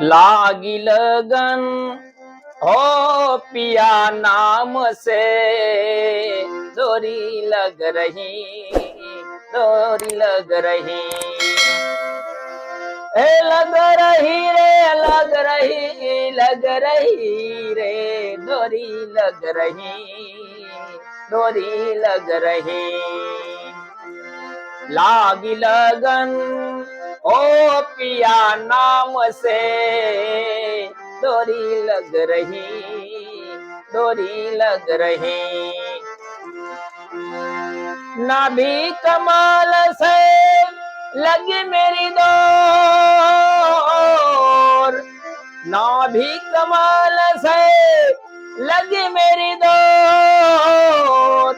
लागी लगन हो पिया नाम से, डोरी लग रही, डोरी लग रही, ए लग रही रे, लग रही, लग रही रे, डोरी लग रही, डोरी लग रही। लागी लगन ओ पिया नाम से, डोरी लग रही, डोरी लग रही। नाभि कमल से लगी मेरी डोर, नाभि कमल से लगी मेरी डोर,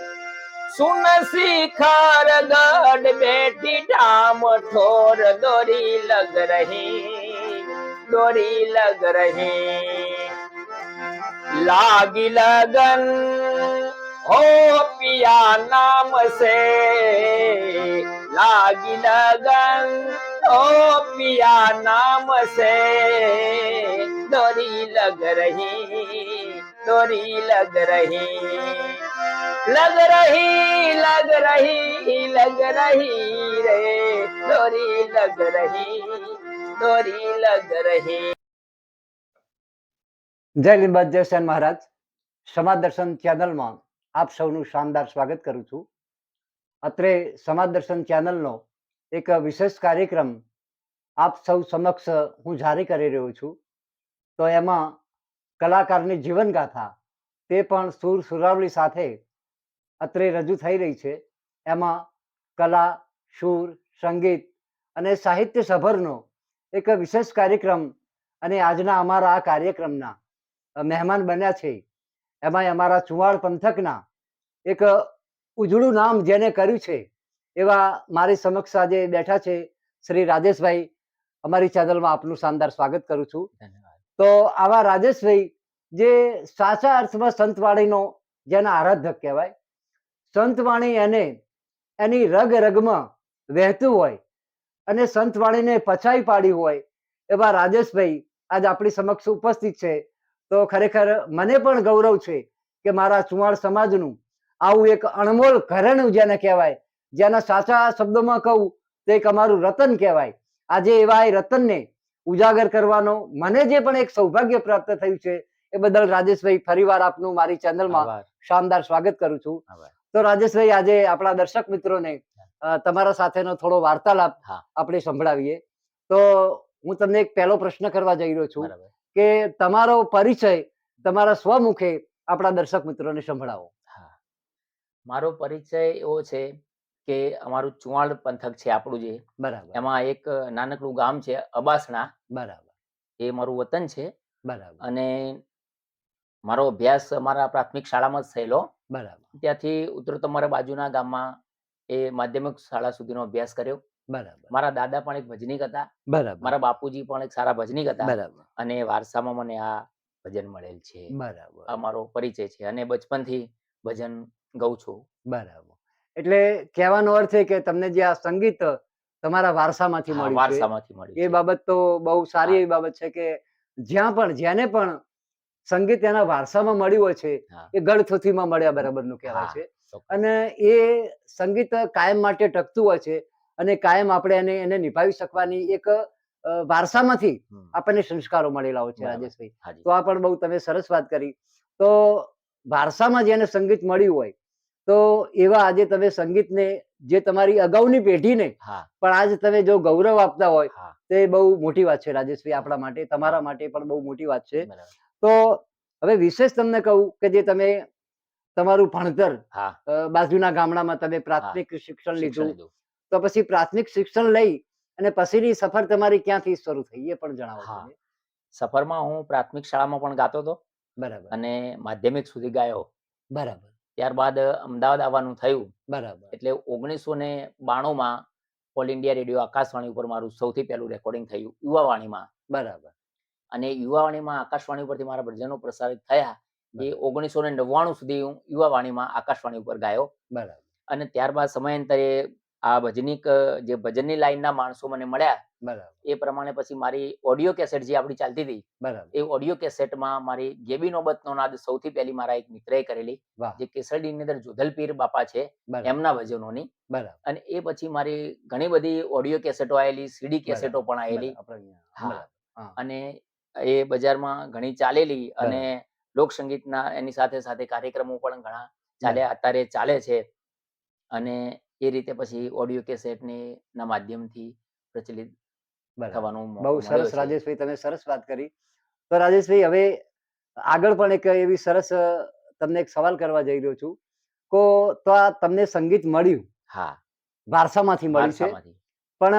सुन शिखर गढ़ बेटी ठाम ठोर, डोरी लग रही, डोरी लग रही। लागी लगन हो पिया नाम से, लागी लगन हो पिया नाम से, डोरी लग रही, डोरी लग रही, लग रही, लग रही, लग रही रे, डोरी लग रही, डोरी लग रही। જય લીંબાદ જય સેન મહારાજ. સમાજ દર્શન ચેનલમાં આપ સૌનું શાનદાર સ્વાગત કરું છું. અત્રે સમાજ દર્શન ચેનલનો એક વિશેષ કાર્યક્રમ આપ સૌ સમક્ષ હું જારી કરી રહ્યો છું. તો એમાં કલાકારની જીવનગાથા તે પણ સુર સુરાવલી સાથે અત્રે રજૂ થઈ રહી છે. એમાં કલા, સુર, સંગીત અને સાહિત્ય સભરનો એક વિશેષ કાર્યક્રમ અને આજના અમારા આ કાર્યક્રમના મહેમાન બન્યા છે. એમાં અમારા ચુવાડ પંથકના એક ઉજળું નામ જેને કર્યું છે એવા મારી સમક્ષ આજે બેઠા છે શ્રી રાજેશભાઈ. અમારી ચેનલમાં આપનું શાનદાર સ્વાગત કરું છું. તો આવા રાજેશભાઈ જે સાચા અર્થમાં સંતવાણીનો જેના આરાધક કહેવાય, સંતવાણી એને એની રગ રગમાં વહેતું હોય અને સંતવાણીને પચાવી પાડી હોય એવા રાજેશભાઈ આજ આપણી સમક્ષ ઉપસ્થિત છે. તો ખરેખર મને પણ ગૌરવ છે કે મારા ચુવાડ સમાજનું આવું એક અણમોલ ઘરેણું જેને કહેવાય, જેના સાચા શબ્દોમાં કહું તો એક અમારું રતન કહેવાય. આજે એવા એ રતનને ઉજાગર કરવાનો મને જે પણ એક સૌભાગ્ય પ્રાપ્ત થયું છે એ બદલ રાજેશભાઈ ફરીવાર આપનું મારી ચેનલમાં શાનદાર સ્વાગત કરું છું. તો રાજેશભાઈ આજે આપણા દર્શક મિત્રોને તમારા સાથેનો થોડો વાર્તાલાપ આપણે સંભળાવીએ. તો હું તમને એક પહેલો પ્રશ્ન કરવા જઈ રહ્યો છું કે તમારો પરિચય તમારા સ્વમુખે આપણા દર્શક મિત્રોને સંભળાવો. મારો પરિચય એવો છે કે અમારું ચુવાડ પંથક છે આપણું, જે બરાબર, એમાં એક નાનકડું ગામ છે અબાસણા, બરાબર, એ મારું વતન છે. બરાબર, અને મારો અભ્યાસ અમારા પ્રાથમિક શાળામાં જ થયેલો. બરાબર, ત્યાંથી ઉત્તરોત્તર અમારા બાજુના ગામમાં એ માધ્યમિક શાળા સુધીનો અભ્યાસ કર્યો. બરાબર, મારા દાદા પણ એક ભજનીક હતા, બરાબર, મારા બાપુજી પણ એક સારા ભજનીક હતા, બરાબર, અને વારસામાં મને આ ભજન મળેલ છે. બરાબર, આ મારો પરિચય છે અને બચપનથી ભજન ગાઉં છું. બરાબર. એટલે કહેવાનો અર્થ છે કે તમને જે આ સંગીત તમારા વારસામાંથી મળ્યું છે વારસામાંથી મળ્યું એ છે. બાબત તો બહુ સારી એવી બાબત છે કે જ્યાં પણ જેને પણ સંગીત એના વારસામાં મળ્યું હોય છે એ ગળથોથીમાં મળ્યા બરાબરનું કહેવાય છે. અને એ સંગીત કાયમ માટે ટકતું હોય છે અને કાયમ આપણે એને નિભાવી શકવાની એક વારસામાંથી આપણને સંસ્કારો મળેલા હોય છે. રાજેશભાઈ, તો આ પણ બહુ તમે સરસ વાત કરી. તો વારસામાં જેને સંગીત મળ્યું હોય તો એવા આજે તમે સંગીતને જે તમારી અગાઉની પેઢીને પણ આજે તમે જો ગૌરવ આપતા હોય તે બહુ મોટી વાત છે રાજેશભાઈ, આપણા માટે, તમારા માટે પણ બહુ મોટી વાત છે. તો હવે વિશેષ તમને કહું કે જે તમે તમારું ભણતર બાજુના ગામડામાં તમે પ્રાથમિક શિક્ષણ લીધું, તો પછી પ્રાથમિક શિક્ષણ લઈ અને પછીની સફર તમારી ક્યાંથી શરૂ થઈ એ પણ જણાવો. સફરમાં હું પ્રાથમિક શાળામાં પણ ગાતો હતો, બરાબર, અને માધ્યમિક સુધી ગાયો. બરાબર. ત્યારબાદ અમદાવાદ આવવાનું થયું. બરાબર. એટલે 1992માં ઓલ ઇન્ડિયા રેડિયો આકાશવાણી ઉપર મારું સૌથી પહેલું રેકોર્ડિંગ થયું યુવાવાણીમાં. બરાબર. અને યુવાવાણીમાં આકાશવાણી ઉપરથી મારા ભજનો પ્રસારિત થયા. એ 1999 સુધી હું યુવાવાણીમાં આકાશવાણી ઉપર ગાયો. બરાબર. અને ત્યારબાદ સમયાંતરે આ ભજનિક જે ભજનની લાઈનના માણસો મને મળ્યા, બરાબર એ પ્રમાણે પછી મારી ઓડિયો કેસેટ જે આપણી ચાલતી હતી, બરાબર એ ઓડિયો કેસેટમાં મારી ગેબી નોબતનો નાદ સૌથી પહેલી મારા એક મિત્રએ કરેલી, વાહ જે કેસરડીની અંદર જોધલ પીર બાપા છે બરાબર એમના ભજનોની. બરાબર અને એ પછી મારી ઘણી બધી ઓડિયો કેસેટો આવેલી, સીડી કેસેટો પણ આવેલી. આપણે અહીંયા હા. બરાબર હા અને એ બજારમાં ઘણી ચાલેલી. અને બરાબર. લોકસંગીતના એની સાથે સાથે કાર્યક્રમો પણ ઘણા ચાલ્યા, બરાબર. અત્યારે ચાલે છે. અને એ રીતે પછી ઓડિયો કેસેટની ના માધ્યમથી પ્રચલિત બરાબર થવાનો બહુ મોકો મળ્યો સરસ છે. રાજેશભાઈ, તમે સરસ વાત કરી. તો રાજેશભાઈ, હવે આગળ પણ એક એવી સરસ તમને એક સવાલ કરવા જઈ રહ્યો છું. તો આ તમને સંગીત મળ્યું, હા, વારસામાંથી મળ્યું છે, વારસામાંથી. પણ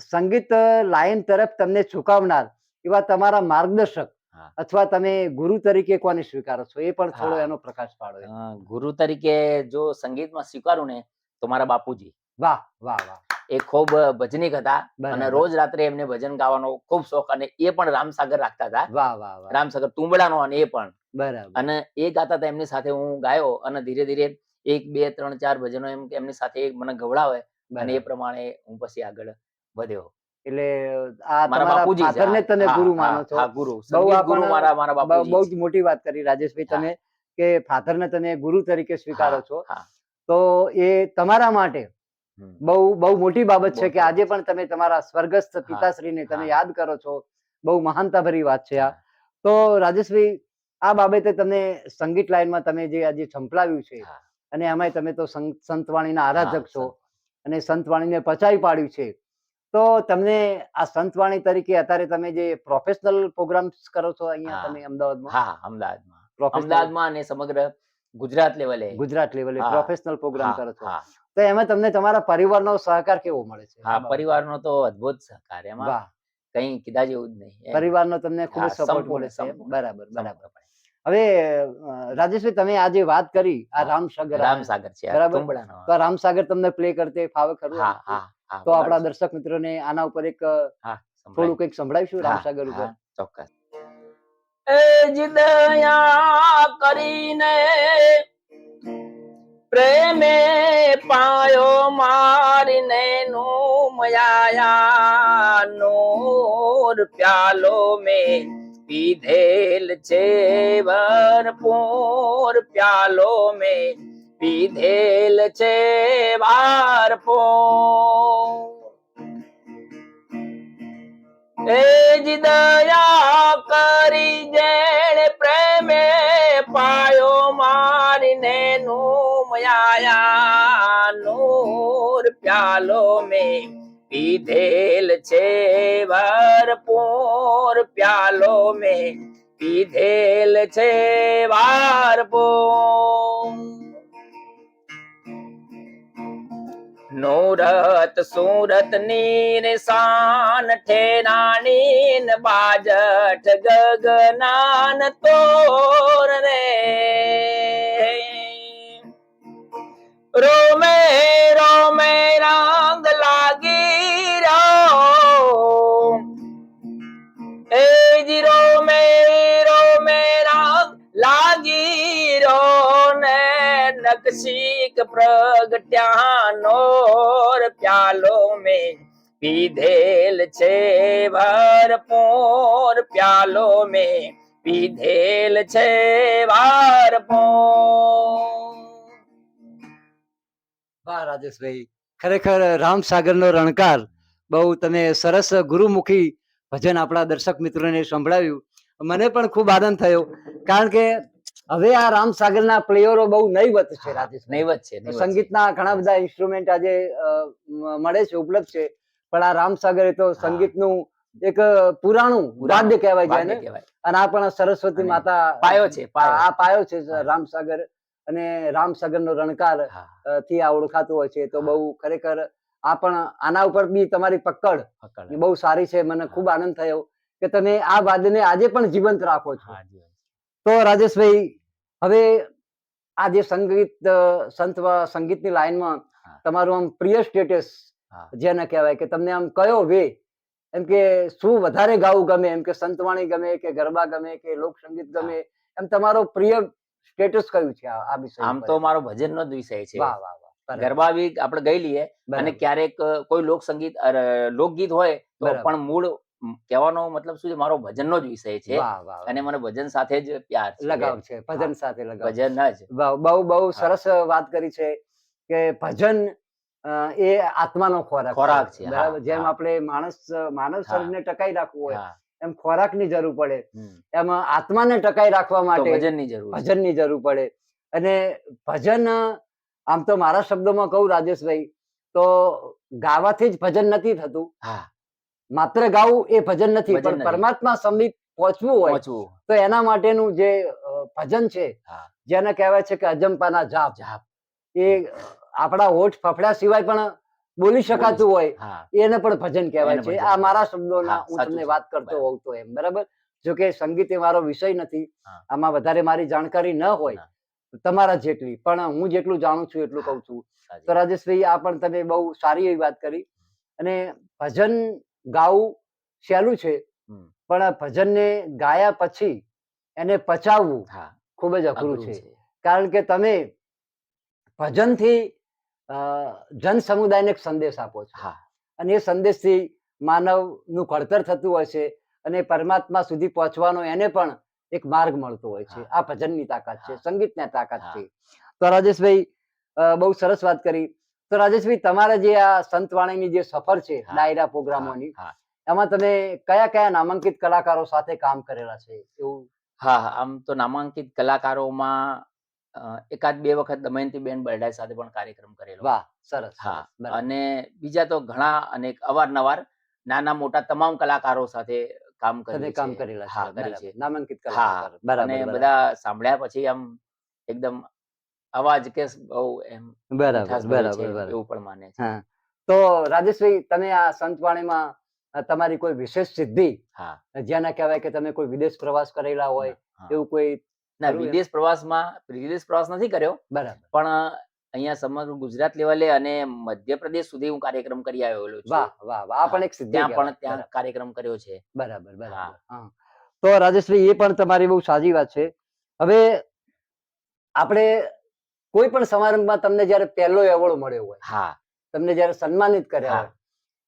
સંગીત લાઈન તરફ તમને ઝુકાવનાર એવા તમારા માર્ગદર્શક હા. અથવા તમે ગુરુ તરીકે કોને સ્વીકારો છો, એ પણ થોડો હા. એનો પ્રકાશ પાડો. ગુરુ તરીકે જો સંગીતમાં સ્વીકારું ને, તો મારા બાપુજી. વાહ વાહ વાહ. એ ખૂબ ભજનિક હતા. અને બરાબર. રોજ રાત્રે એમને ભજન ગાવાનો ખૂબ શોખ. અને એ પણ રામસાગર રાખતા હતા, વાહ વાહ વાહ. રામસાગર તુંબડાનો. અને એ પણ, બરાબર અને એ ગાતા હતા, એમની સાથે હું ગાયો. અને ધીરે ધીરે 1 2 3 4 ભજનો એમની સાથે મને ગવડાવે. અને એ બરાબર. પ્રમાણે હું પછી આગળ વધ્યો. એટલે આ મારા તમારા બાપુજી જ. ફાધરને તમે હા, ગુરુ હા, માનો છો. હા, ગુરુ, બહુ સંગીત આ ગુરુ પણ મારા બાપુજી બહુ જ. જ મોટી વાત કરી રાજેશભાઈ હા. તમે, કે ફાધરને તમે ગુરુ તરીકે સ્વીકારો હા, છો. હા. તો એ તમારા માટે હમ. બહુ મોટી બાબત છે બહુ કે આજે પણ તમે તમારા સ્વર્ગસ્થ હા, પિતાશ્રીને તમે હા. યાદ કરો છો. બહુ મહાનતાભરી વાત છે આ. હા. તો રાજેશભાઈ, આ બાબતે તમે સંગીત લાઈનમાં તમે જે આજે સંભળાવ્યું છે, હા. અને એમાંય તમે તો સંતવાણીના હા, આરાધક છો, સંત. અને સંતવાણીને પચાવી પાડ્યું છે. તો તમને આ સંતવાણી તરીકે અત્યારે તમે જે પ્રોફેશનલ પ્રોગ્રામ્સ કરો છો અહીંયા હા, તમે અમદાવાદમાં, હા, અમદાવાદમાં. પ્રોફેશનલ અમદાવાદમાં અને સમગ્ર ગુજરાત લેવલે. ગુજરાત લેવલે હા, પ્રોફેશનલ પ્રોગ્રામ હા, કરો છો, હા. તો એમાં તમને તમારા પરિવારનો સહકાર કેવો મળે છે આ હા, બાબતે? પરિવારનો તો અદ્ભુત સહકાર. એમાં વાહ. કંઈ કીધા જેવું જ નહીં એમ. પરિવારનો તમને ખૂબ જ હા, સપોર્ટ મળે સંપૂર્ણ, છે. સંપૂર્ણ, બરાબર બરાબર. સંપૂર્ણપણે. હવે રાજેશભાઈ, તમે આજે વાત કરી આ હા, રામસાગર, રામસાગર છે આ બરાબર. તુંબડાનો. તો આ રામસાગર તમને પ્લે કરતે ફાવે ખરું હા, આનાથી? હા, હા, તો આપણા વગાડું છું. દર્શક મિત્રોને આના ઉપર એક હા, થોડું સંભળાય. કંઈક સંભળાવીશું હા, રામસાગર ઉપર. હા, ચોક્કસ. એ જ દયા કરીને પ્રેમે પાયો મારીને નું મયાયા નૂર પ્યાલો મેં પીધેલ છે ભરપૂર પ્યાલો મેં પીધેલ છે ભરપૂર એ જ દયા કરી જેણે પ્રેમે પાયો મારીને નું મયાયા નૂર પ્યાલો મેં પીધેલ છે ભરપૂર પ્યાલો મેં પીધેલ છે ભરપૂર નૂરત સુરત ની નિશાન ઠેરાણી ન બાજઠ ગગનાન તોર રે રોમે રોમે રંગ લાગી રહ્યો એ જી રોમે રોમે રંગ લાગી રહ્યો ને નકશીક પ્રગટ્યાનોર પ્યાલો મેં પીધેલ છે ભરપૂર પ્યાલો મેં પીધેલ છે ભરપૂર. વાહ રાજેશભાઈ, ખરેખર રામસાગરનો રણકાર. બહુ તમે સરસ ગુરુમુખી ભજન આપણા દર્શક મિત્રોને સંભળાવ્યું. મને પણ ખૂબ આનંદ થયો, કારણ કે હવે આ રામસાગરના પ્લેયરો બહુ નહીવત છે રાજેશભાઈ. નહીવત છે, નહીવત છે. સંગીતના ઘણા બધા ઇન્સ્ટ્રુમેન્ટ આજે મળે છે, ઉપલબ્ધ છે, પણ આ રામસાગર એ તો હા. સંગીતનું એક પુરાણું વાદ્ય કહેવાય જાય ને. વાદ્ય કહેવાય. અને આ પણ સરસ્વતી અને માતા પાયો છે, પાયો. આ પાયો છે પાયો. રામસાગર. અને રામસાગરનો રણકાર હા, થી આ ઓળખાતું હોય છે. તો હા. બહુ ખરેખર આ પણ આના ઉપર બી તમારી પકડ પકડ. એ બહુ સારી છે. મને ખૂબ આનંદ થયો કે તમે આ વાદ્યને આજે પણ જીવંત રાખો છો. હા, જીવન. તો રાજેશભાઈ, હવે આ જે સંગીતની લાઈનમાં હા. તમારું આમ પ્રિય સ્ટેટસ હા. જેને કહેવાય, કે તમને આમ કયો વે, એમ કે શું વધારે ગાવું ગમે, એમ કે સંતવાણી ગમે કે ગરબા ગમે કે લોકસંગીત ગમે, એમ તમારો પ્રિય સ્ટેટસ કયું છે આ વિષય આમ ઉપર? તો મારો ભજનનો જ વિષય છે. વાહ વાહ વાહ. બરાબર. ગરબા બી આપણે ગાઈ લઈએ અને બરાબર. ક્યારેક કોઈ લોકસંગીત લોકગીત હોય તો બરાબર. પણ મૂળ કહેવાનો મતલબ શું છે, મારો ભજનનો જ વિષય છે વાહ વાહ અને વાહ. મને ભજન સાથે જ પ્યાર છે. લગાવ છે હા, ભજન સાથે લગાવ. ભજન જ. બહુ હા. સરસ વાત કરી છે કે ભજન એ આત્માનો ખોરાક ખોરાક છે. છે. બરાબર. હા, જેમ હા, આપણે માનવ હા, શરીરને ટકાઈ રાખવું હોય હા. એમ ખોરાકની જરૂર પડે, હમ. એમ આત્માને ટકાઈ રાખવા તો માટે ભજનની જરૂર છે. ભજનની જરૂર પડે. અને ભજન આમ તો મારા શબ્દોમાં કહું રાજેશભાઈ, તો ગાવાથી જ ભજન નથી થતું. હા, માત્ર ગાવું એ ભજન નથી, ભજન પણ નથી. પરમાત્મા સમીપ પહોંચવું હોય પહોંચવું. તો એના માટેનું જે ભજન છે, હા, જેને કહેવાય છે કે અજંપાના જાપ, જાપ. એ આપણા હોઠ ફફડ્યા સિવાય પણ બોલી શકાતું હોય, હા, એને પણ ભજન કહેવાય એને છે. ભજન આ મારા કહેવાય. શબ્દોના હા, હું સાચું તમને છે. વાત કરતો બરાબર. હોઉં તો એમ. બરાબર. જો કે સંગીત એ મારો વિષય નથી, હા. આમાં વધારે મારી જાણકારી ન હોય ના, તમારા જેટલી, પણ હું જેટલું જાણું છું એટલું હા, કહું છું. સાચી. તો રાજેશભાઈ, આ પણ તમે બહુ સારી એવી વાત કરી. અને ભજન ગાવું સહેલું છે, હમ. પણ ભજનને ગાયા પછી એને પચાવવું હા, ખૂબ જ અઘરું અઘરું છે. છે. કારણ કે તમે ભજનથી જન સમુદાયને એક સંદેશ આપો છો, હા, અને એ સંદેશથી માનવનું ઘડતર થતું હોય છે, અને પરમાત્મા સુધી પહોંચવાનો એને પણ એક માર્ગ મળતો હોય છે. હા. આ ભજનની તાકાત છે, હા. સંગીતની તાકાત હા. છે. તો રાજેશભાઈ, બહુ સરસ વાત કરી. તો રાજેશભાઈ, તમારા જે આ સંતવાણીની જે સફર છે હા, ડાયરા હા, પ્રોગ્રામોની, હા. એમાં તમે કયા કયા નામાંકિત કલાકારો સાથે કામ કરેલા છે એવું? હા, આમ તો નામાંકિત કલાકારોમાં એકાદ 2 વખત દમયંતીબેન બરડાઈ સાથે પણ કાર્યક્રમ કરેલો. વાહ, સરસ હા, સરસ. બરાબર. અને બીજા તો ઘણા અનેક અવારનવાર નાના મોટા તમામ કલાકારો સાથે કામ તમે કર્યું કામ છે. કરેલા છે. હા, કર્યું બરાબર. છે. નામાંકિત હા, કલાકાર. અને બરાબર બરાબર. બધા સાંભળ્યા પછી આમ એકદમ અવાજ કે બહુ એમ બરાબર મીઠાશભર્યો છે બરાબર બરાબર. એવું પણ માને છે. હા. તો રાજેશભાઈ, તમે આ સંતવાણીમાં તમારી કોઈ વિશેષ સિદ્ધિ, હા. જેને કહેવાય કે તમે કોઈ વિદેશ પ્રવાસ કરેલા હોય, હા. એવું કોઈ ના, ખરું એમ? વિદેશ પ્રવાસ નથી કર્યો, બરાબર. પણ અહીંયા સમગ્ર ગુજરાત લેવલે અને મધ્યપ્રદેશ સુધી હું કાર્યક્રમ કરી આવેલો છું. વાહ વાહ વાહ. આ હા, પણ એક સિદ્ધિ ત્યાં કહેવાય. ત્યાં બરાબર કાર્યક્રમ કર્યો છે. બરાબર હા. બરાબર. હા. તો રાજેશભાઈ, એ પણ તમારી બહુ સારી વાત છે. હવે આપણે કોઈ પણ સમારંભમાં તમને જયારે પહેલો એવોર્ડ મળ્યો હોય, હા, તમને જયારે સન્માનિત કર્યા હા, હોય,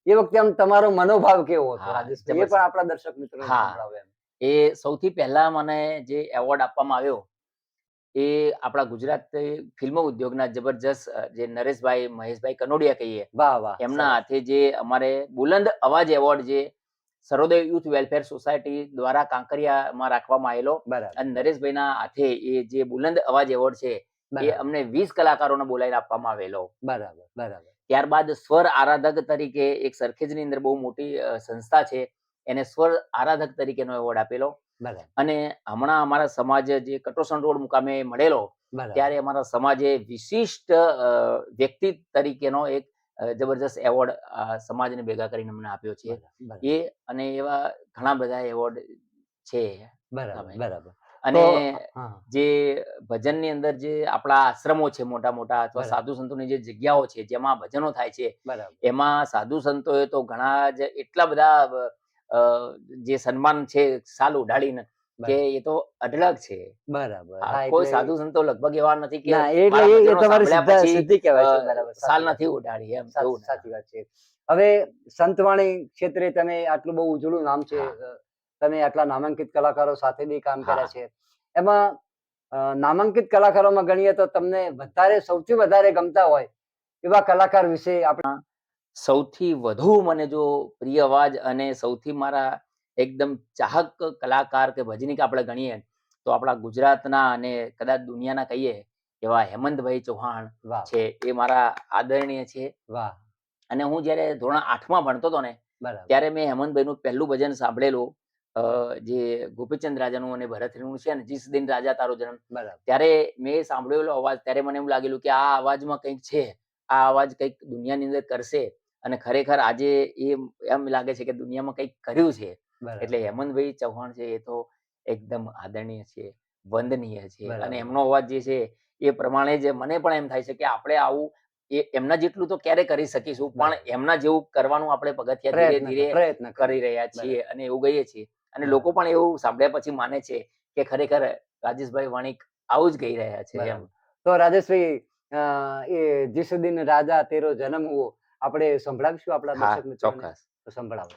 એ વખતે આમ તમારો મનોભાવ કેવો હતો હા, રાજેશભાઈ? એ પણ આપણા દર્શક મિત્રોને હા. સંભળાવો એમ. એ સૌથી પહેલા મને જે એવોર્ડ આપવામાં આવ્યો, એ આપણા ગુજરાત ફિલ્મ ઉદ્યોગના જબરજસ્ત જે નરેશભાઈ મહેશભાઈ કનોડિયા કહીએ, વાહ વાહ. એમના સરસ. હાથે જે અમારે બુલંદ અવાજ એવોર્ડ જે સર્વોદય યુથ વેલફેર સોસાયટી દ્વારા કાંકરિયામાં રાખવામાં આવેલો, બરાબર અને નરેશભાઈના હાથે એ જે બુલંદ અવાજ એવોર્ડ છે એ બરાબર અમને 20 કલાકારોને બોલાવીને આપવામાં આવેલો. બરાબર બરાબર. ત્યારબાદ સ્વર આરાધક તરીકે એક સરખેજની અંદર બહુ મોટી સંસ્થા છે, એને સ્વર આરાધક તરીકેનો એવોર્ડ આપેલો. બરાબર અને હમણાં અમારા સમાજ જે કટોસણ રોડ મુકામે મળેલો, બરાબર. ત્યારે અમારા સમાજે વિશિષ્ટ વ્યક્તિ તરીકેનો એક જબરજસ્ત એવોર્ડ સમાજને ભેગા કરીને અમને આપ્યો છે. બરાબર એ અને એવા ઘણા બધા એવોર્ડ છે. બરાબર બરાબર. અને હા. જે ભજનની અંદર જે આપણા આશ્રમો છે મોટા મોટા, અથવા બરાબર. સાધુ સંતોની જે જગ્યાઓ છે જેમાં ભજનો થાય છે, બરાબર એમાં સાધુ સંતોએ તો ઘણા જ એટલા બધા જે સન્માન છે સાલ ઉડાડીને, કે બરાબર એ તો અઢળક છે. બરાબર. હા, હા, કોઈ એટલે સાધુ સંતો લગભગ એવા નથી કે ના, એટલે મારા એ ભજનો તમારી સાંભળ્યા પછી સિદ્ધિ કહેવાય છે. બરાબર. સાલ સાચી વાત નથી છે. ઉડાડી એમ એવું ના. સાચી વાત છે. હવે સંતવાણી ક્ષેત્રે તમે આટલું બહુ ઉજળું નામ છે, હા. તમે આટલા નામાંકિત કલાકારો સાથે બી કામ કર્યા હા. છે. એમાં નામાંકિત કલાકારોમાં ગણીએ તો તમને સૌથી વધારે ગમતા હોય એવા કલાકાર વિશે આપણે સૌથી વધુ મને જો પ્રિય અવાજ અને સૌથી મારા એકદમ ચાહક કલાકાર કે ભજનીક આપણે ગણીએ, તો આપણા ગુજરાતના અને કદાચ દુનિયાના કહીએ એવા હેમંતભાઈ ચૌહાણ વાહ છે. એ મારા આદરણીય છે. વાહ. અને હું જ્યારે ધોરણ 8માં ભણતો હતો ને, બરાબર ત્યારે મેં હેમંતભાઈનું પહેલું ભજન સાંભળેલું, જે ગોપીચંદ રાજાનું અને ભરતરીનું છે ને, જીસ દિન રાજા તારો જન્મ. બરાબર ત્યારે મેં સાંભળેલો અવાજ, ત્યારે મને એમ લાગેલું કે આ અવાજમાં કંઈક છે, આ અવાજ કંઈક દુનિયાની અંદર કરશે, અને ખરેખર આજે એમ લાગે છે કે દુનિયામાં કંઈક કર્યું છે. એટલે બરાબર હેમંતભાઈ ચૌહાણ છે એ તો એકદમ આદરણીય છે, વંદનીય છે. અને બરાબર એમનો અવાજ જે છે એ પ્રમાણે જ મને પણ એમ થાય છે કે આપણે આવું એમના જેટલું તો ક્યારે કરી શકીશું, પણ બરાબર. એમના જેવું કરવાનું આપણે પગથિયા ધીરે ધીરે પ્રયત્ન કરી કરીએ. રહ્યા છીએ, બરાબર અને એવું ગઈએ છીએ. અને લોકો બરાબર પણ એવું સાંભળ્યા પછી માને છે કે ખરેખર રાજેશભાઈ વણિક આવું જ કહી રહ્યા છે એમ. બરાબર. તો રાજેશભાઈ, એ जिस दिन राजा तेरो जन्म हुओ આપણે સંભળાવીશું આપણા હા દર્શક મિત્રોને? ચોક્કસ. તો સંભળાવો.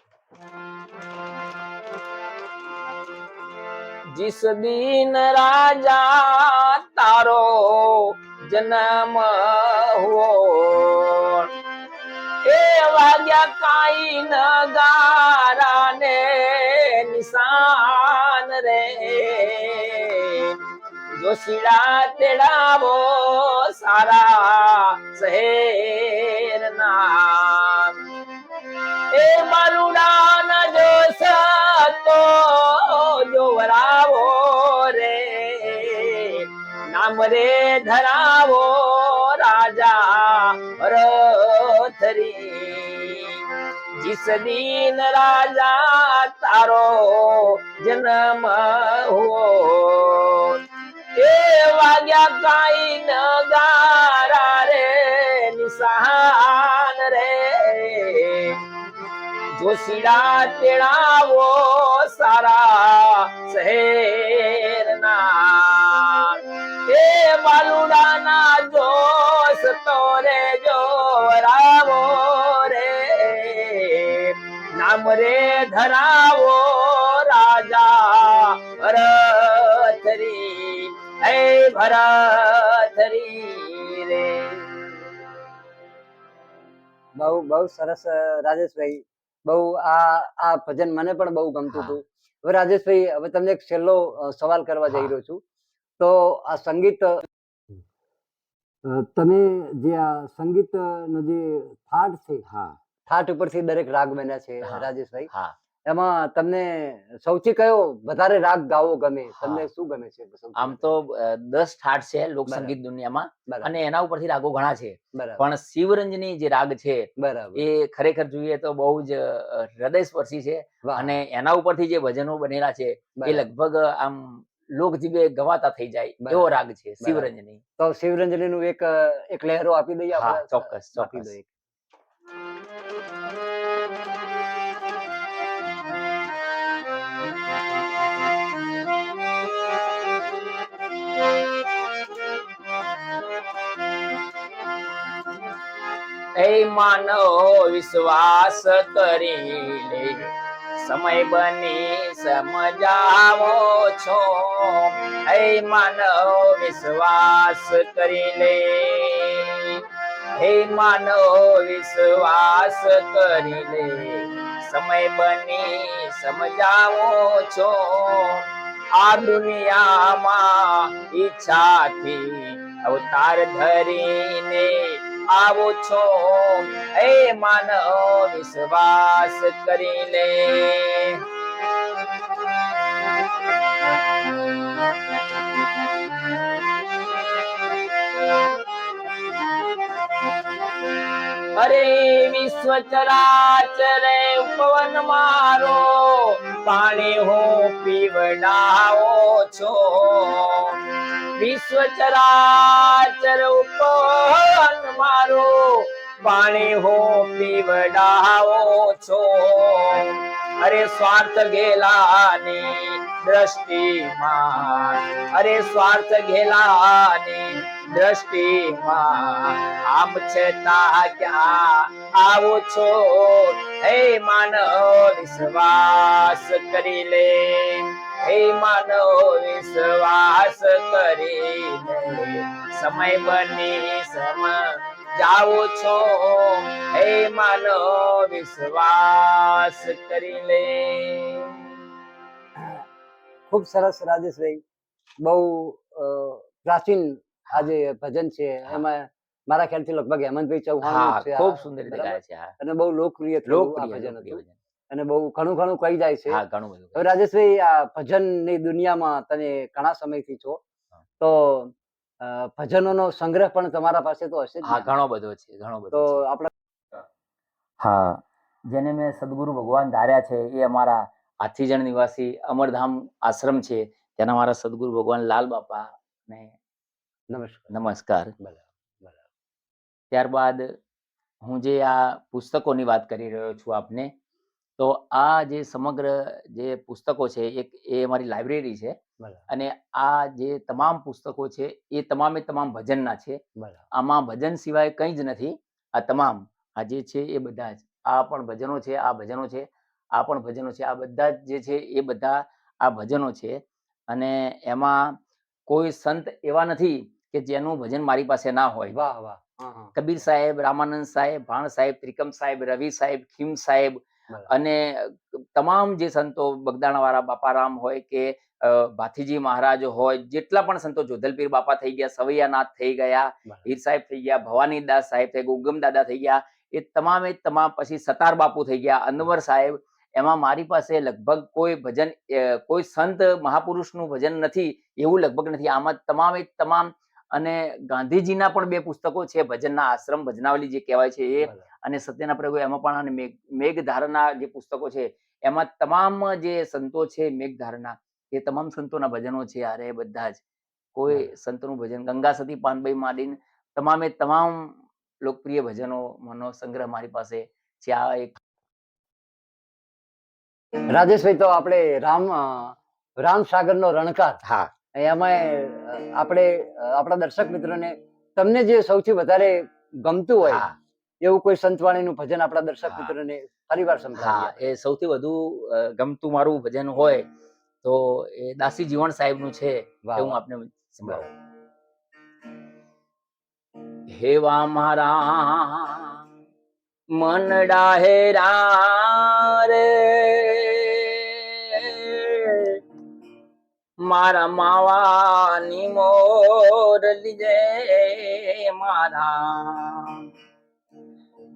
जिस दिन राजा तारो जन्म हुओ ए वाग्या काई नगारा ने निशान रे जोशीला तेड़ावो सारा शहर ना ए मारुड़ा न जो सतो जो वरावो रे नाम रे धरावो राजा भरथरी जिस दिन राजा तारो जन्म हुओ ए वाग्या काई नगारा रे निशान रे जोशीला तेड़ावो सारा शहर ना ए बालुड़ा ना जोश तोरे जो रावो रे नाम रे धरावो राजा भरथरी हे भरथरी रे. બહુ બહુ સરસ રાજેશભાઈ. બહુ આ ભજન મને પણ બહુ ગમતું હા. હતું. હવે રાજેશભાઈ, હવે તમને એક છેલ્લો સવાલ કરવા જઈ હા. રહ્યો છું. તો આ સંગીત તમે જે આ સંગીતનો જે થાટ છે, હા થાટ ઉપરથી દરેક રાગ બન્યા છે હા. રાજેશભાઈ, હા એમાં તમને સૌથી કયો વધારે રાગ ગાવો ગમે? હા. તમને શું ગમે છે સૌથી આમ તો વધારે? 10 ઠાઠ છે લોક બરાબર. સંગીત દુનિયામાં બરાબર. અને એના ઉપરથી રાગો ઘણા છે, બરાબર. પણ શિવરંજની જે રાગ છે બરાબર. એ ખરેખર જોઈએ તો બહુ જ હૃદયસ્પર્શી છે વાહ. અને એના ઉપરથી જે ભજનો બનેલા છે એ બરાબર. લગભગ આમ લોકજીભે ગવાતા થઈ જાય એવો બરાબર. રાગ છે બરાબર. શિવરંજની. તો શિવરંજનીનું એક લહેરો આપી દઈએ હા આપણે? ચોક્કસ આપી દો ચોક્કસ. એક. એ માનો વિશ્વાસ કરી લે સમય બની સમજાવો છો એ માનવ વિશ્વાસ કરી લે હે માનવ વિશ્વાસ કરી લે સમય બની સમજાવો છો આ દુનિયામાં ઈચ્છાથી અવતાર ધરીને આવો છો એ માનવ વિશ્વાસ કરી લે અરે વિશ્વ ચરાચર પવન મારો પાણી હું પીવડાવો છો વિશ્વ ચરાચર પવન મારો પાણી હું પીવડાવો છો અરે સ્વાર્થ ગેલાની દ્રષ્ટિમાં અરે સ્વાર્થ ગેલાની દ્રષ્ટિમાં આમ છતાં ક્યાં આવો છો હે માનવ વિશ્વાસ કરી લે હે માનવ વિશ્વાસ કરી લે સમય બની જાઓ છો હે માનવ વિશ્વાસ કરી લે. ખૂબ સરસ રાજેશભાઈ. બહુ પ્રાચીન આ જે ભજન છે હા. એમાં મારા ખ્યાલથી લગભગ હેમંતભાઈ ચૌહાણ હા છે ખૂબ સુંદર રીતે ગાય છે. હા અને બહુ લોકપ્રિય થયું આ લોકપ્રિય ભજન લોકપ્રિય હતું ભજન. અને બહુ ઘણું ઘણું કહી જાય છે. હા ઘણું બધું. હવે રાજેશભાઈ, આ ભજનની દુનિયામાં તમે ઘણા સમયથી છો, હા. તો ભજનોનો સંગ્રહ પણ તમારા પાસે તો હશે જ હા ને? ઘણો બધો છે ઘણો તો બધો છે. આપણા હા જેને મેં સદગુરુ ભગવાન ધાર્યા છે એ અમારા હાથીજણ નિવાસી અમરધામ આશ્રમ છે તેના મારા સદગુરુ ભગવાન લાલ બાપા ને નમસ્કાર. નમસ્કાર. બરાબર. બરાબર. ત્યારબાદ હું જે આ પુસ્તકોની વાત કરી રહ્યો છું આપને, તો આ જે સમગ્ર જે પુસ્તકો છે એ અમારી લાઇબ્રેરી છે બરાબર અને આ જે તમામ પુસ્તકો છે એ તમામે તમામ ભજનના છે. બરાબર આમાં ભજન સિવાય કંઈ જ નથી. આ તમામ આ જે છે એ બધા જ આ પણ ભજનો છે, આ ભજનો છે, આ પણ ભજનો છે, આ બધા જ જે છે એ બધા આ ભજનો છે. અને એમાં કોઈ સંત એવા નથી કે જેનું ભજન મારી પાસે ના હોય. વાહ વાહ હા હા કબીર સાહેબ, રામાનંદ સાહેબ, ભાણ સાહેબ, ત્રિકમ સાહેબ, રવિ સાહેબ, ખીમ સાહેબ બરાબર અને તમામ જે સંતો બગદાણાવાળા બાપારામ હોય કે ભાથીજી મહારાજ હોય, જેટલા પણ સંતો, જોધલપીર બાપા થઈ ગયા, સવૈયાનાથ થઈ ગયા, બરાબર હીર સાહેબ થઈ ગયા, ભવાનીદાસ સાહેબ થઈ ગયા, ઉગમ દાદા થઈ ગયા, એ તમામે તમામ, પછી સતાર બાપુ થઈ ગયા, અનવર સાહેબ. એમાં મારી પાસે લગભગ કોઈ ભજન કોઈ સંત મહાપુરુષનું ભજન નથી એવું લગભગ નથી. આમાં તમામે તમામ. અને ગાંધીજીના પણ 2 પુસ્તકો છે, ભજનના આશ્રમ ભજનાવલી જે કહેવાય છે એ, બરાબર અને સત્યના પ્રયોગો, એમાં પણ અને મેઘધારના જે પુસ્તકો છે એમાં તમામ જે સંતો છે મેઘધારના, એ તમામ સંતોના ભજનો છે. અરે બધા જ કોઈ બરાબર. સંતોનું ભજન, ગંગા સતી પાનભાઈ માંડીને તમામે તમામ લોકપ્રિય ભજનો મનો સંગ્રહ મારી પાસે છે. આ એક રાજેશભાઈ, તો આપણે રામસાગરનો રણકાર, હા એમાં આપણે આપણા દર્શક મિત્રોને તમને જે સૌથી વધારે ગમતું હોય હા એવું કોઈ સંતવાણીનું ભજન આપણા દર્શક હા મિત્રોને ફરીવાર સંભળાવીએ. હા, એ સૌથી વધુ ગમતું મારું ભજન હોય તો એ દાસી જીવણ સાહેબનું છે, વાહ એ હું વાહ આપને સંભળાવું. બરાબર હેવા મારા મનડા હેરા રે, મારા માવાની મોરલી જે મારા,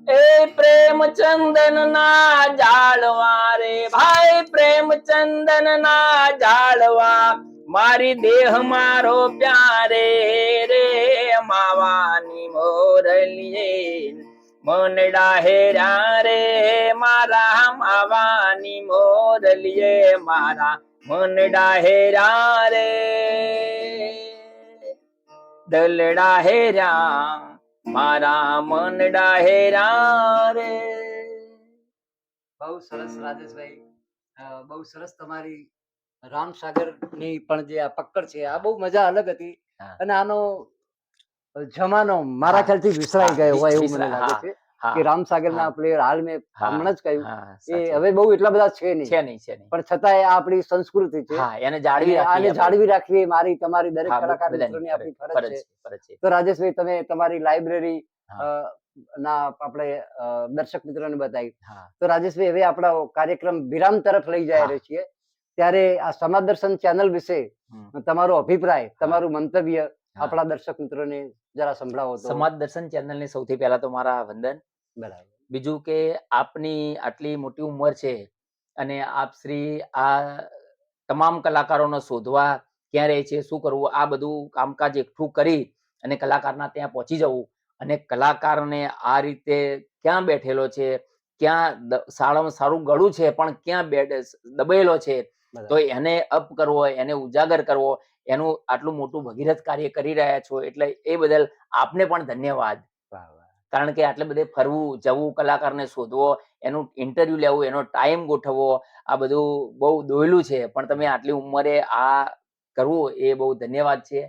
એ પ્રેમચંદન ના જાળવા રે ભાઈ, પ્રેમચંદન ના જાળવા, મારી દેહ મારો પ્યારે રે, માવાની મોરલી મનડા હેરા રે, મારા માવાની મોરલીએ મારા મનડા હેરા રે, દલડા હેરા મારા મનડા હેરા રે. બહુ સરસ રાજેશભાઈ, બહુ સરસ તમારી રામસાગરની પણ જે આ પકડ છે આ બહુ મજા અલગ હતી. હા. અને આનો જમાનો મારા હા. ખ્યાલથી વિસરાઈ હા, ગયો હોય એવું મને વિસરા- લાગે હા, છે હા, કે રામસાગરના હા, પ્લેયર હાલ મેં હા, હમણાં જ કહ્યું હા, એ સાચી હવે બહુ એટલા બધા છે નહીં, છે નહીં, છે નહીં. પણ છતાંય આ આપણી સંસ્કૃતિ છે હા, એને જાળવી અને રાખીએ આને આપણે. જાળવી રાખવી એ મારી તમારી દરેક હા, કલાકાર બધાની મિત્રોની ફરજ આપણી ફરજ ફરજ છે. છે, ફરજ છે. તો રાજેશભાઈ, તમે તમારી લાઇબ્રેરી હા. ના આપણે દર્શક મિત્રોને બતાવી. હા, તો રાજેશભાઈ, હવે આપણો કાર્યક્રમ વિરામ તરફ લઈ જઈ હા. રહ્યો છીએ, ત્યારે આ સમાજ દર્શન ચેનલ વિશે હમ. તમારો અભિપ્રાય, હા. તમારું મંતવ્ય હા. આપણા દર્શક મિત્રોને જરા સંભળાવો તો. સમાજ દર્શન ચેનલને સૌથી પહેલા તો મારા વંદન. બરાબર બીજું કે આપની આટલી મોટી ઉંમર છે અને આપ શ્રી આ તમામ કલાકારોને શોધવા, ક્યાં રહે છે, શું કરવું, આ બધું કામકાજ એકઠું કરી અને કલાકારના ત્યાં પહોંચી જવું, અને કલાકારને આ રીતે ક્યાં બેઠેલો છે, ક્યાં સારામાં સારું ગળું છે પણ ક્યાં દબાયેલો છે, તો બરાબર એને અપ કરવો, એને ઉજાગર કરવો, એનું આટલું મોટું ભગીરથ કાર્ય કરી રહ્યા છો, એટલે એ બદલ આપને પણ ધન્યવાદ. વાહ વાહ કારણ કે આટલે બધે ફરવું, જવું, કલાકારને શોધવો, એનું ઇન્ટરવ્યુ લેવું, એનો ટાઈમ ગોઠવવો, આ બધું બહુ દોયલું છે, પણ તમે આટલી ઉંમરે આ કરવું એ બહુ ધન્યવાદ છે.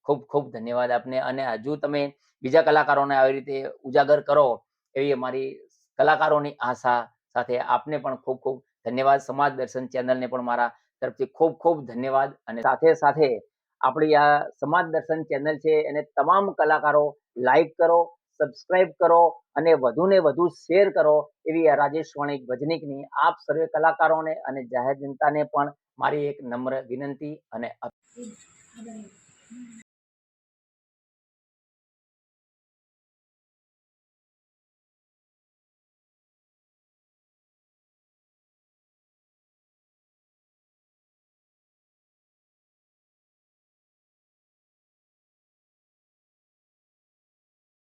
ખૂબ ખૂબ ધન્યવાદ આપને. અને હજુ તમે બીજા કલાકારોને આવી રીતે ઉજાગર કરો એવી અમારી કલાકારોની આશા સાથે આપને પણ ખૂબ ખૂબ ધન્યવાદ. સમાજ દર્શન ચેનલને પણ મારા તરફથી ખૂબ ખૂબ ધન્યવાદ. અને સાથે સાથે આપણી આ સમાજ દર્શન ચેનલ છે એને તમામ કલાકારો લાઈક કરો, સબસ્ક્રાઇબ કરો અને વધુને વધુ શેર કરો એવી આ રાજેશ વણિક ભજનીકની આપ સર્વે કલાકારોને અને જાહેર જનતાને પણ મારી એક નમ્ર વિનંતી અને